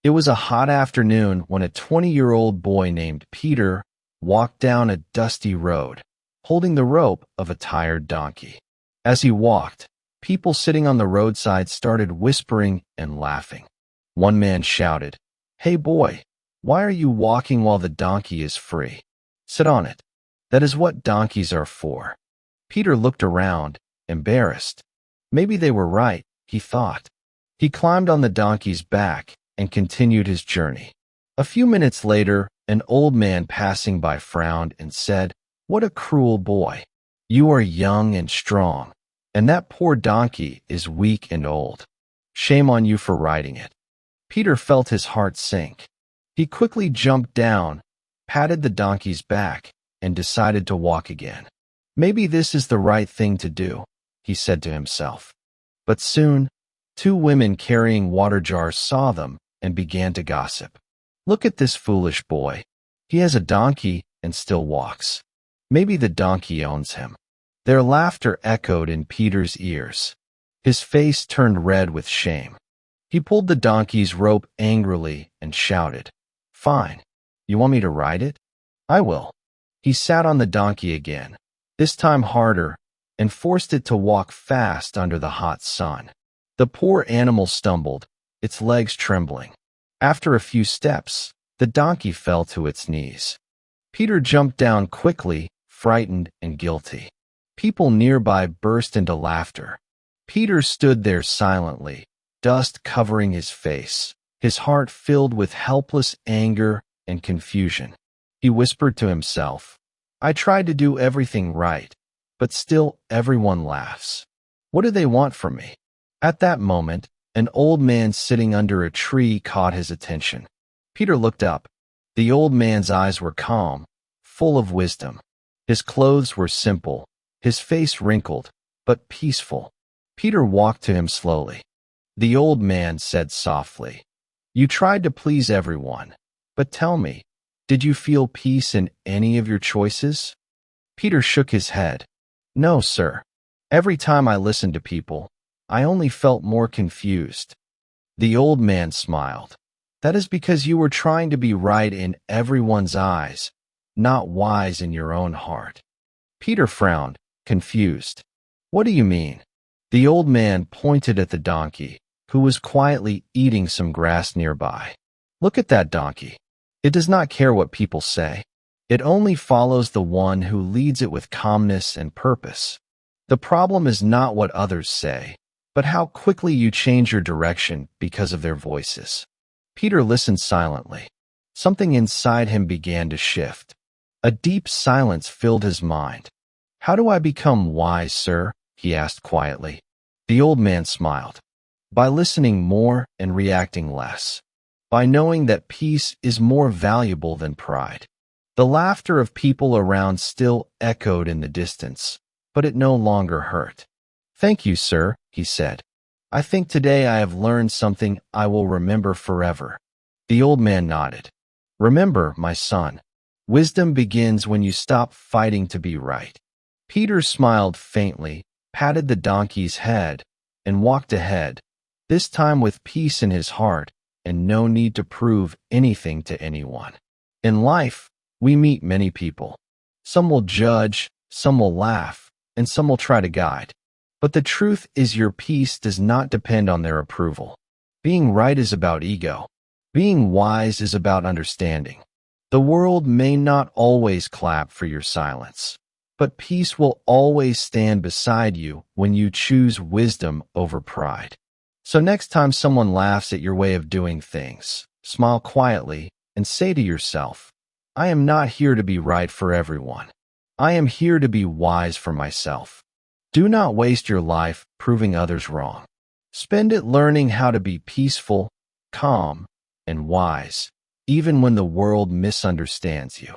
It was a hot afternoon when a 20-year-old boy named Peter walked down a dusty road, holding the rope of a tired donkey. As he walked, people sitting on the roadside started whispering and laughing. One man shouted, "Hey boy, why are you walking while the donkey is free? Sit on it. That is what donkeys are for." Peter looked around, embarrassed. Maybe they were right, he thought. He climbed on the donkey's back and continued his journey. A few minutes later, an old man passing by frowned and said, "What a cruel boy. You are young and strong, and that poor donkey is weak and old. Shame on you for riding it." Peter felt his heart sink. He quickly jumped down, patted the donkey's back, and decided to walk again. "Maybe this is the right thing to do," he said to himself. But soon, two women carrying water jars saw them and began to gossip. "Look at this foolish boy. He has a donkey and still walks. Maybe the donkey owns him." Their laughter echoed in Peter's ears. His face turned red with shame. He pulled the donkey's rope angrily and shouted, "Fine. You want me to ride it? I will." He sat on the donkey again, this time harder, and forced it to walk fast under the hot sun. The poor animal stumbled, its legs trembling. After a few steps, the donkey fell to its knees. Peter jumped down quickly, frightened and guilty. People nearby burst into laughter. Peter stood there silently, dust covering his face, his heart filled with helpless anger and confusion. He whispered to himself, "I tried to do everything right, but still everyone laughs. What do they want from me?" At that moment, an old man sitting under a tree caught his attention. Peter looked up. The old man's eyes were calm, full of wisdom. His clothes were simple, his face wrinkled, but peaceful. Peter walked to him slowly. The old man said softly, "You tried to please everyone, but tell me, did you feel peace in any of your choices?" Peter shook his head. "No, sir. Every time I listened to people, I only felt more confused." The old man smiled. "That is because you were trying to be right in everyone's eyes, not wise in your own heart." Peter frowned, confused. "What do you mean?" The old man pointed at the donkey, who was quietly eating some grass nearby. "Look at that donkey. It does not care what people say. It only follows the one who leads it with calmness and purpose. The problem is not what others say, but how quickly you change your direction because of their voices." Peter listened silently. Something inside him began to shift. A deep silence filled his mind. "How do I become wise, sir?" he asked quietly. The old man smiled. "By listening more and reacting less. By knowing that peace is more valuable than pride." The laughter of people around still echoed in the distance, but it no longer hurt. "Thank you, sir," he said. "I think today I have learned something I will remember forever." The old man nodded. "Remember, my son, wisdom begins when you stop fighting to be right." Peter smiled faintly, patted the donkey's head, and walked ahead, this time with peace in his heart and no need to prove anything to anyone. In life, we meet many people. Some will judge, some will laugh, and some will try to guide. But the truth is your peace does not depend on their approval. Being right is about ego. Being wise is about understanding. The world may not always clap for your silence, but peace will always stand beside you when you choose wisdom over pride. So next time someone laughs at your way of doing things, smile quietly and say to yourself, "I am not here to be right for everyone. I am here to be wise for myself." Do not waste your life proving others wrong. Spend it learning how to be peaceful, calm, and wise, even when the world misunderstands you.